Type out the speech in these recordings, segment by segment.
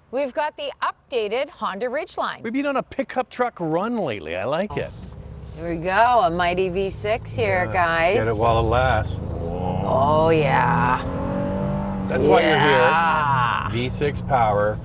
We've got the updated Honda Ridgeline. We've been on a pickup truck run lately. I like it. Here we go, a mighty V6 here, guys. Get it while it lasts. Oh, yeah. That's why you're here. V6 power.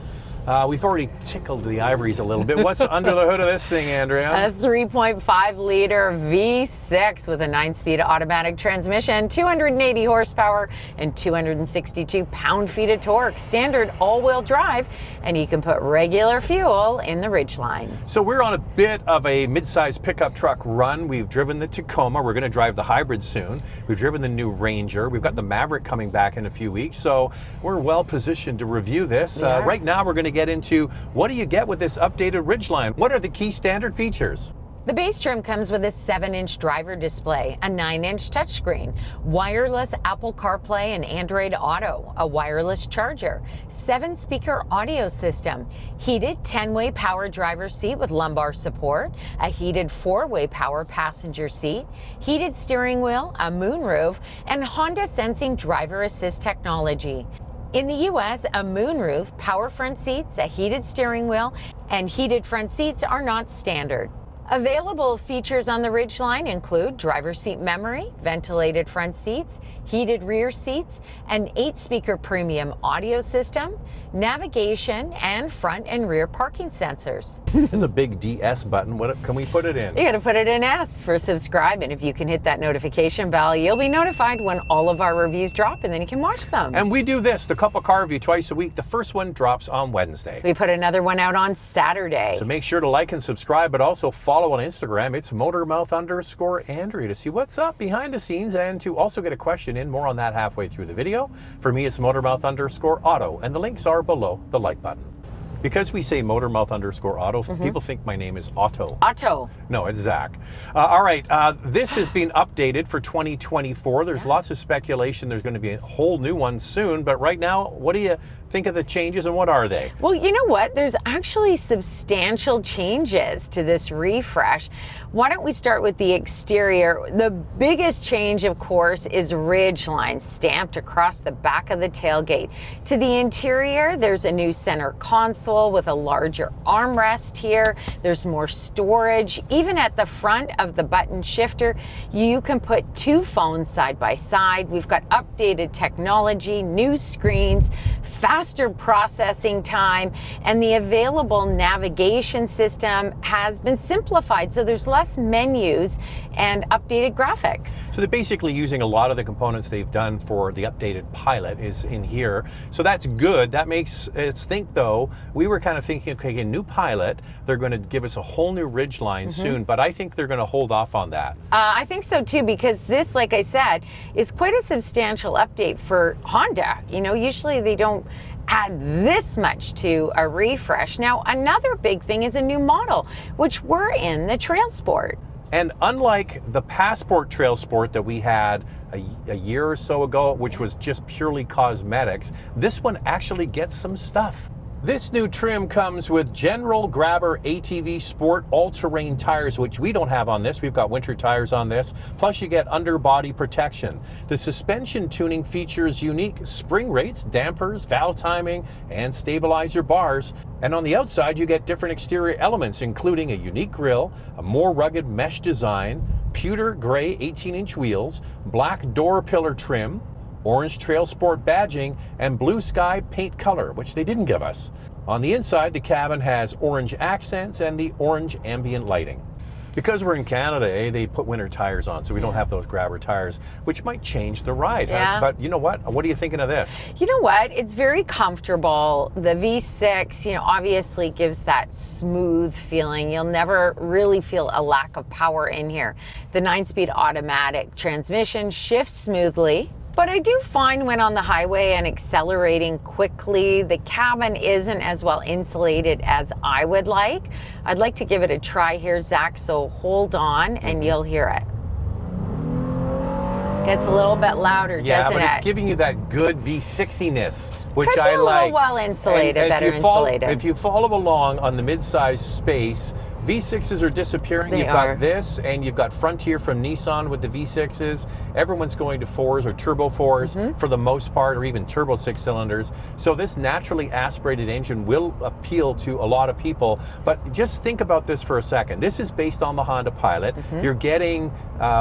We've already tickled the ivories a little bit. What's under the hood of this thing, Andrea? A 3.5-liter V6 with a 9-speed automatic transmission, 280 horsepower, and 262 pound-feet of torque. Standard all-wheel drive, and you can put regular fuel in the Ridgeline. So we're on a bit of a mid-size pickup truck run. We've driven the Tacoma. We're going to drive the hybrid soon. We've driven the new Ranger. We've got the Maverick coming back in a few weeks. So we're well positioned to review this. Right now, we're going to get into what do you get with this updated Ridgeline? What are the key standard features? The base trim comes with a 7-inch driver display, a 9-inch touchscreen, wireless Apple Carplay and Android Auto, a wireless charger, 7-speaker audio system, heated 10-way power driver seat with lumbar support, a heated 4-way power passenger seat, heated steering wheel, a moonroof, and Honda Sensing driver assist technology. In the U.S., a moonroof, power front seats, a heated steering wheel, and heated front seats are not standard. Available features on the Ridgeline include driver's seat memory, ventilated front seats, heated rear seats, an 8-speaker premium audio system, navigation, and front and rear parking sensors. There's a big DS button. What can we put it in? You got to put it in S for subscribe, and if you can hit that notification bell, you'll be notified when all of our reviews drop, and then you can watch them. And we do this, the Couple Car Review, twice a week. The first one drops on Wednesday. We put another one out on Saturday. So make sure to like and subscribe, but also follow on Instagram. It's Motormouth_Andrea to see what's up behind the scenes and to also get a question in. More on that halfway through the video. For me, it's Motormouth_Auto, and the links are below the like button. Because we say Motormouth_Auto, people think my name is Otto. Otto. No, it's Zach. All right, this has been updated for 2024. There's lots of speculation. There's going to be a whole new one soon. But right now, what do you think of the changes and what are they? Well, you know what? There's actually substantial changes to this refresh. Why don't we start with the exterior? The biggest change, of course, is Ridgeline stamped across the back of the tailgate. To the interior, there's a new center console with a larger armrest here. There's more storage. Even at the front of the button shifter, you can put 2 phones side by side. We've got updated technology, new screens, faster processing time, and the available navigation system has been simplified, so there's less menus and updated graphics. So they're basically using a lot of the components they've done for the updated Pilot is in here. So that's good. That makes us think, though, we were kind of thinking, okay, a new Pilot, they're going to give us a whole new Ridgeline soon, but I think they're going to hold off on that. I think so too, because this, like I said, is quite a substantial update for Honda. You know, usually they don't add this much to a refresh. Now, another big thing is a new model, which we're in the Trail Sport. And unlike the Passport Trail Sport that we had a year or so ago, which was just purely cosmetics, this one actually gets some stuff. This new trim comes with General Grabber ATV Sport all-terrain tires, which we don't have on this. We've got winter tires on this. Plus you get underbody protection. The suspension tuning features unique spring rates, dampers, valve timing, and stabilizer bars. And on the outside, you get different exterior elements, including a unique grille, a more rugged mesh design, pewter gray 18-inch wheels, black door pillar trim, orange Trail Sport badging, and blue sky paint color, which they didn't give us. On the inside, the cabin has orange accents and the orange ambient lighting. Because we're in Canada, they put winter tires on, so we don't have those grabber tires, which might change the ride. Yeah. But you know what? What are you thinking of this? You know what? It's very comfortable. The V6, you know, obviously gives that smooth feeling. You'll never really feel a lack of power in here. The 9-speed automatic transmission shifts smoothly. But I do find when on the highway and accelerating quickly, the cabin isn't as well insulated as I would like. I'd like to give it a try here, Zach, so hold on and you'll hear it. Gets a little bit louder, doesn't it? Yeah, but it's giving you that good V60-ness, which I like. A little well insulated, better insulated. If you follow along on the mid-size space, V6s are disappearing. They You've are. got this, and you've got Frontier from Nissan with the V6s. Everyone's going to 4s or turbo 4s for the most part, or even turbo 6 cylinders. So this naturally aspirated engine will appeal to a lot of people. But just think about this for a second. This is based on the Honda Pilot. You're getting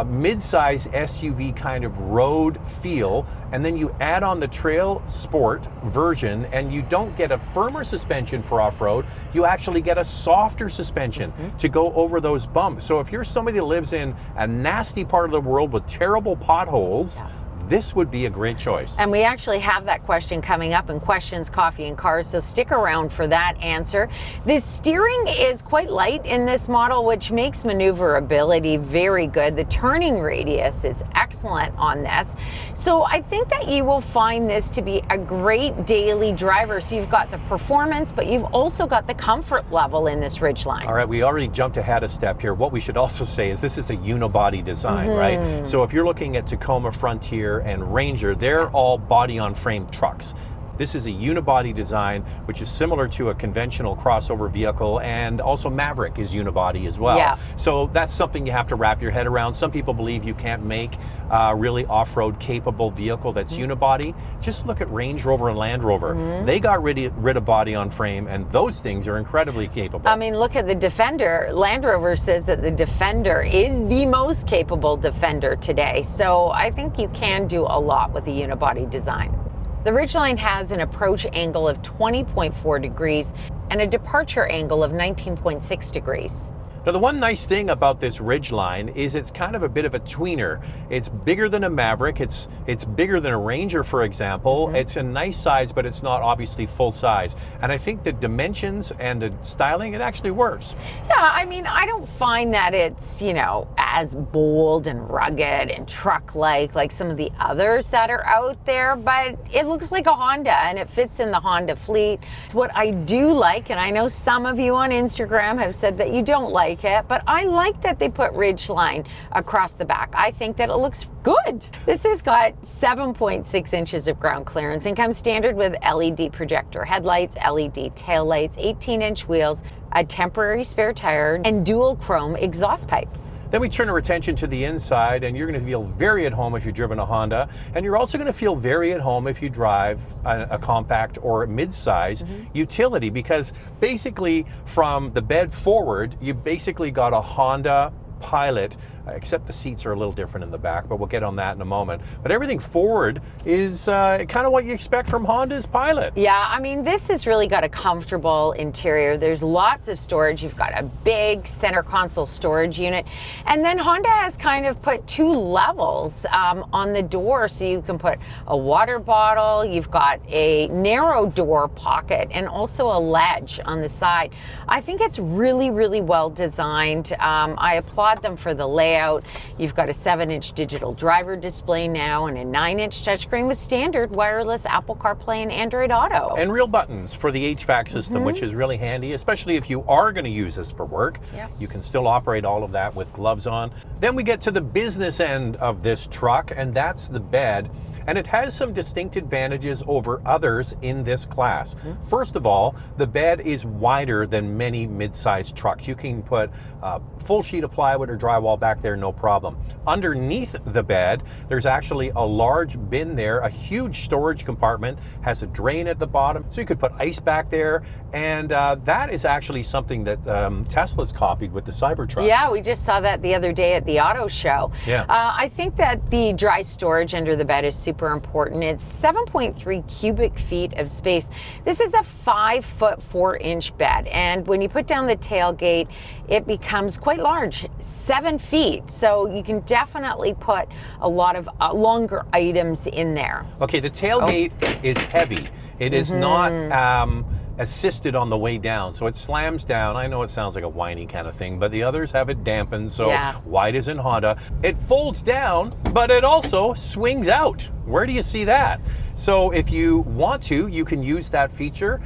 mid-size SUV kind of road feel, and then you add on the Trail Sport version, and you don't get a firmer suspension for off-road. You actually get a softer suspension to go over those bumps. So if you're somebody that lives in a nasty part of the world with terrible potholes, this would be a great choice. And we actually have that question coming up in Questions, Coffee, and Cars, so stick around for that answer. The steering is quite light in this model, which makes maneuverability very good. The turning radius is excellent on this. So I think that you will find this to be a great daily driver. So you've got the performance, but you've also got the comfort level in this Ridgeline. All right, we already jumped ahead a step here. What we should also say is this is a unibody design, right? So if you're looking at Tacoma, Frontier, and Ranger, they're all body-on-frame trucks. This is a unibody design, which is similar to a conventional crossover vehicle, and also Maverick is unibody as well. Yeah. So that's something you have to wrap your head around. Some people believe you can't make a really off-road capable vehicle that's unibody. Just look at Range Rover and Land Rover. They got rid of body on frame, and those things are incredibly capable. I mean, look at the Defender. Land Rover says that the Defender is the most capable Defender today. So I think you can do a lot with a unibody design. The Ridgeline has an approach angle of 20.4 degrees and a departure angle of 19.6 degrees. Now, the one nice thing about this Ridgeline is it's kind of a bit of a tweener. It's bigger than a Maverick. It's bigger than a Ranger, for example. It's a nice size, but it's not obviously full size. And I think the dimensions and the styling, it actually works. Yeah, I mean, I don't find that it's, you know, as bold and rugged and truck-like like some of the others that are out there, but it looks like a Honda and it fits in the Honda fleet. What I do like, and I know some of you on Instagram have said that you don't like it, but I like that they put Ridgeline across the back. I think that it looks good. This has got 7.6 inches of ground clearance and comes standard with LED projector headlights, LED taillights, 18-inch wheels, a temporary spare tire, and dual chrome exhaust pipes. Then we turn our attention to the inside, and you're going to feel very at home if you've driven a Honda, and you're also going to feel very at home if you drive a compact or mid-size utility, because basically from the bed forward, you basically got a Honda Pilot, except the seats are a little different in the back, but we'll get on that in a moment. But everything forward is kind of what you expect from Honda's Pilot. Yeah, I mean, this has really got a comfortable interior. There's lots of storage. You've got a big center console storage unit. And then Honda has kind of put two levels on the door, so you can put a water bottle. You've got a narrow door pocket and also a ledge on the side. I think it's really, really well designed. I applaud them for the layout. You've got a 7-inch digital driver display now and a 9-inch touchscreen with standard wireless Apple Carplay and Android Auto. And real buttons for the HVAC system, which is really handy, especially if you are going to use this for work. Yeah. You can still operate all of that with gloves on. Then we get to the business end of this truck, and that's the bed. And it has some distinct advantages over others in this class. First of all, the bed is wider than many mid-sized trucks. You can put a full sheet of plywood or drywall back there, no problem. Underneath the bed, there's actually a large bin there, a huge storage compartment, has a drain at the bottom, so you could put ice back there. And that is actually something that Tesla's copied with the Cybertruck. Yeah, we just saw that the other day at the auto show. Yeah. I think that the dry storage under the bed is super important. It's 7.3 cubic feet of space. This is a 5'4" bed, and when you put down the tailgate, it becomes quite large, 7 feet. So you can definitely put a lot of longer items in there. Okay, the tailgate is heavy. It is not assisted on the way down, so it slams down. I know it sounds like a whiny kind of thing, but the others have it dampened, so wide as in Honda. It folds down, but it also swings out. Where do you see that? So if you want to, you can use that feature.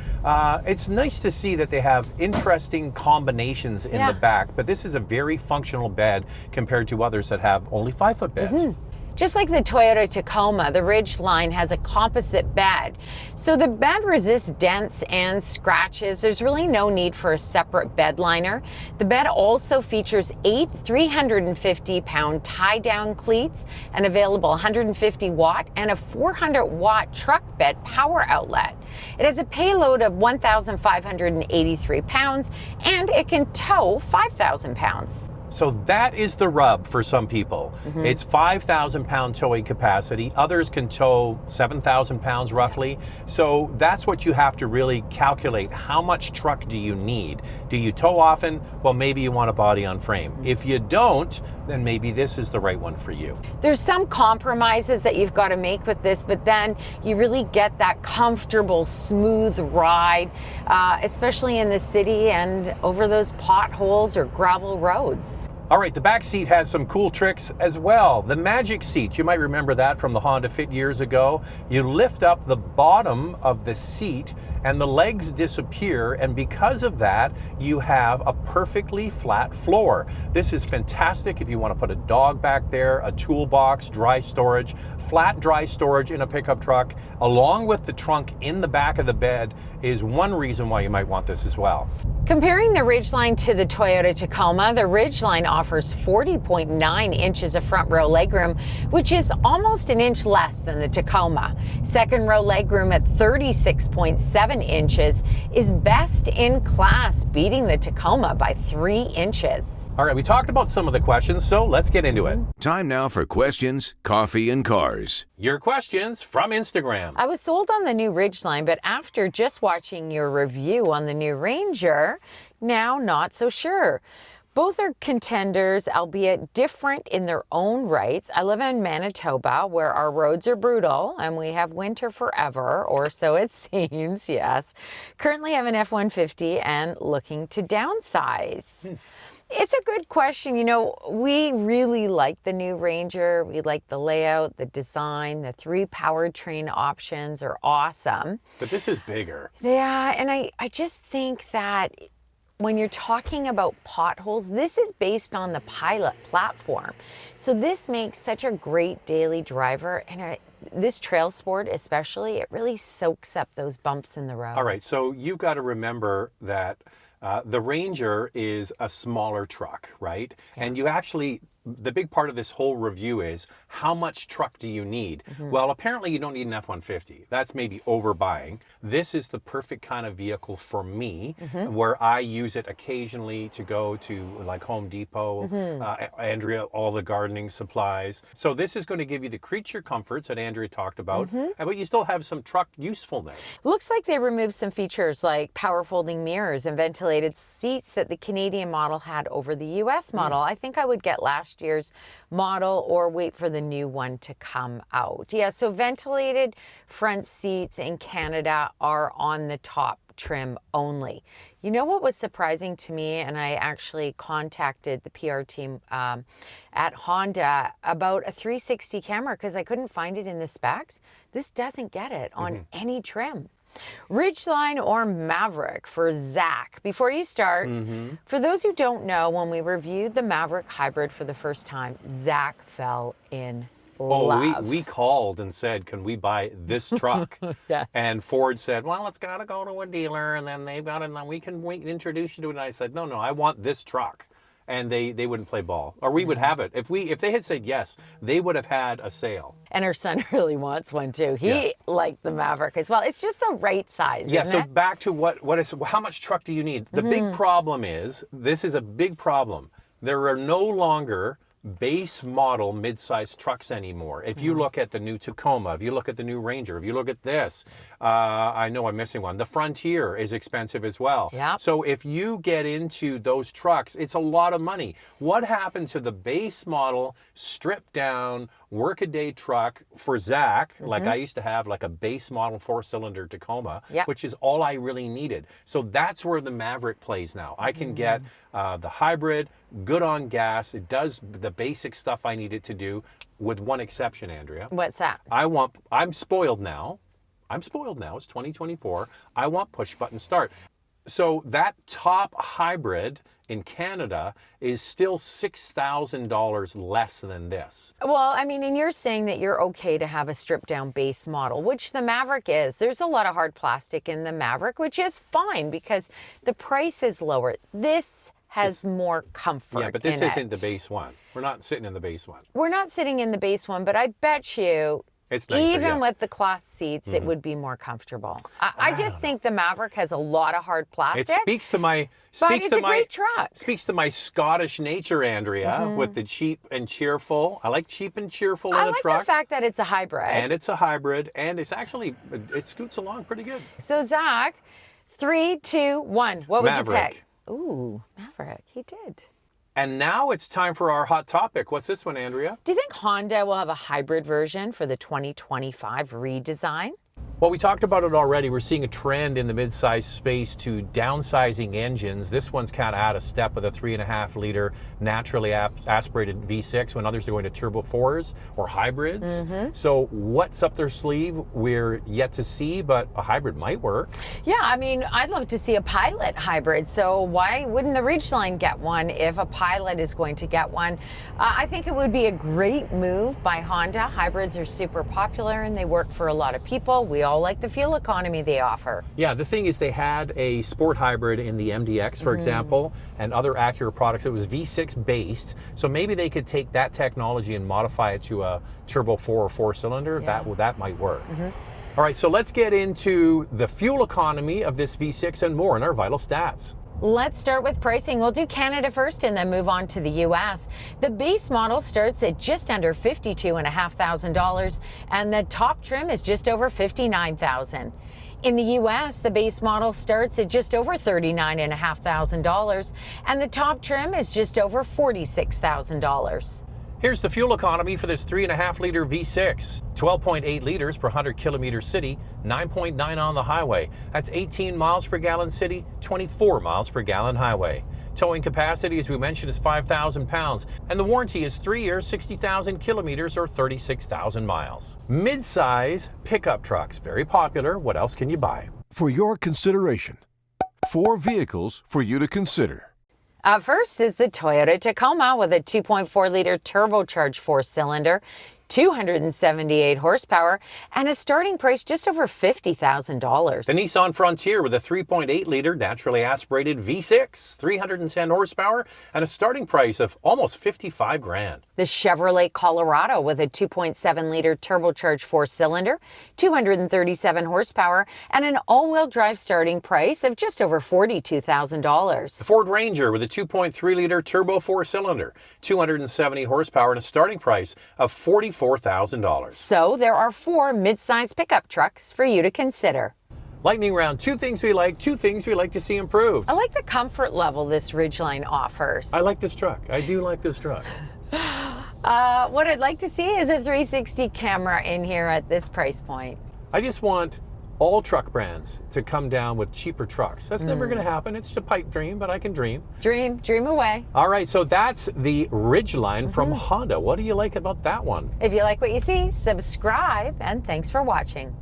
It's nice to see that they have interesting combinations in the back, but this is a very functional bed compared to others that have only 5-foot beds. Just like the Toyota Tacoma, the Ridgeline has a composite bed. So the bed resists dents and scratches. There's really no need for a separate bed liner. The bed also features 8 350-pound tie-down cleats, an available 150-watt and a 400-watt truck bed power outlet. It has a payload of 1,583 pounds, and it can tow 5,000 pounds. So that is the rub for some people. It's 5,000 pound towing capacity. Others can tow 7,000 pounds roughly. So that's what you have to really calculate. How much truck do you need? Do you tow often? Well, maybe you want a body on frame. If you don't, then maybe this is the right one for you. There's some compromises that you've got to make with this, but then you really get that comfortable, smooth ride, especially in the city and over those potholes or gravel roads. All right, the back seat has some cool tricks as well. The magic seat, you might remember that from the Honda Fit years ago. You lift up the bottom of the seat and the legs disappear, and because of that, you have a perfectly flat floor. This is fantastic if you want to put a dog back there, a toolbox, dry storage. Flat dry storage in a pickup truck, along with the trunk in the back of the bed, is one reason why you might want this as well. Comparing the Ridgeline to the Toyota Tacoma, the Ridgeline offers 40.9 inches of front row legroom, which is almost an inch less than the Tacoma. Second row legroom at 36.7 inches is best in class, beating the Tacoma by 3 inches. All right, we talked about some of the questions, so let's get into it. Time now for questions, coffee, and cars. Your questions from Instagram. I was sold on the new Ridgeline, but after just watching your review on the new Ranger, now not so sure. Both are contenders, albeit different in their own rights. I live in Manitoba, where our roads are brutal and we have winter forever, or so it seems, yes. Currently have an F-150 and looking to downsize. It's a good question. You know, we really like the new Ranger. We like the layout, the design, the 3 powertrain options are awesome. But this is bigger. Yeah, and I just think that when you're talking about potholes, this is based on the Pilot platform. So this makes such a great daily driver, and this trail sport especially, it really soaks up those bumps in the road. All right, so you've got to remember that the Ranger is a smaller truck, right? Yeah. And you actually, the big part of this whole review is how much truck do you need? Well, apparently you don't need an F-150. That's maybe overbuying. This is the perfect kind of vehicle for me, where I use it occasionally to go to like Home Depot, Andrea, all the gardening supplies. So this is going to give you the creature comforts that Andrea talked about, but you still have some truck usefulness. Looks like they removed some features like power folding mirrors and ventilated seats that the Canadian model had over the US model. I think I would get last year's model or wait for the new one to come out. Yeah, so ventilated front seats in Canada are on the top trim only. You know what was surprising to me, and I actually contacted the PR team at Honda about a 360 camera because I couldn't find it in the specs. This doesn't get it on any trim. Ridgeline or Maverick for Zach. Before you start, for those who don't know, when we reviewed the Maverick Hybrid for the first time, Zach fell in love. We called and said, can we buy this truck? Yes. And Ford said, well, it's got to go to a dealer, and then they've got it, and then we can introduce you to it. And I said, no, I want this truck. And they wouldn't play ball, or we would have it. If they had said yes, they would have had a sale. And her son really wants one too. He liked the Maverick as well. It's just the right size. Yeah. Isn't So back to how much truck do you need? The big problem is, this is a big problem. There are no longer base model mid-sized trucks anymore. If you look at the new Tacoma, if you look at the new Ranger, if you look at this, I know I'm missing one. The Frontier is expensive as well. Yep. So if you get into those trucks, it's a lot of money. What happened to the base model, stripped down, work-a-day truck for Zach, like I used to have like a base model 4-cylinder Tacoma, which is all I really needed. So that's where the Maverick plays now. I can get the hybrid, good on gas. It does the basic stuff I need it to do, with one exception, Andrea. What's that? I'm spoiled now. It's 2024. I want push button start. So that top hybrid in Canada is still $6,000 less than this. Well, I mean, and you're saying that you're okay to have a stripped down base model, which the Maverick is. There's a lot of hard plastic in the Maverick, which is fine because the price is lower. This has more comfort. Yeah, but this isn't the base one. We're not sitting in the base one. We're not sitting in the base one, but I bet you It's nicer, even with the cloth seats, it would be more comfortable. I just think the Maverick has a lot of hard plastic. It speaks to my great truck. Speaks to my Scottish nature, Andrea, with the cheap and cheerful. I like cheap and cheerful in a truck. I like the fact that it's a hybrid. And it's a hybrid, and it's actually, it scoots along pretty good. So Zach, 3, 2, 1. What would Maverick. you pick? Ooh, Maverick. He did. And now it's time for our hot topic. What's this one, Andrea? Do you think Honda will have a hybrid version for the 2025 redesign? Well, we talked about it already. We're seeing a trend in the mid-size space to downsizing engines. This one's kind of out of step with a 3.5 liter naturally aspirated V6 when others are going to turbo 4s or hybrids. So what's up their sleeve? We're yet to see, but a hybrid might work. Yeah, I mean, I'd love to see a Pilot hybrid. So why wouldn't the Ridgeline get one if a Pilot is going to get one? I think it would be a great move by Honda. Hybrids are super popular and they work for a lot of people. We all like the fuel economy they offer. Yeah, the thing is they had a sport hybrid in the MDX, for example, and other Acura products. It was V6 based, so maybe they could take that technology and modify it to a turbo 4 or 4-cylinder. Yeah. That might work. All right, so let's get into the fuel economy of this V6 and more in our vital stats. Let's start with pricing. We'll do Canada first and then move on to the US. The base model starts at just under $52,500 and the top trim is just over $59,000. In the US, the base model starts at just over $39,500 and the top trim is just over $46,000. Here's the fuel economy for this 3.5 liter V6. 12.8 liters per 100 kilometers city, 9.9 on the highway. That's 18 miles per gallon city, 24 miles per gallon highway. Towing capacity, as we mentioned, is 5,000 pounds, and the warranty is 3 years, 60,000 kilometers, or 36,000 miles. Mid-size pickup trucks, very popular. What else can you buy? For your consideration, 4 vehicles for you to consider. First is the Toyota Tacoma with a 2.4 liter turbocharged 4-cylinder, 278 horsepower, and a starting price just over $50,000. The Nissan Frontier with a 3.8 liter naturally aspirated V6, 310 horsepower, and a starting price of almost $55,000. The Chevrolet Colorado with a 2.7 liter turbocharged 4-cylinder, 237 horsepower, and an all-wheel drive starting price of just over $42,000. The Ford Ranger with a 2.3 liter turbo 4-cylinder, 270 horsepower, and a starting price of $44,000. So there are 4 mid-size pickup trucks for you to consider. Lightning round, 2 things we like, 2 things we like to see improved. I like the comfort level this Ridgeline offers. I like this truck. I do like this truck. What I'd like to see is a 360 camera in here at this price point. I just want all truck brands to come down with cheaper trucks. That's never going to happen. It's a pipe dream, but I can dream. Dream away. All right, so that's the Ridgeline from Honda. What do you like about that one? If you like what you see, subscribe, and thanks for watching.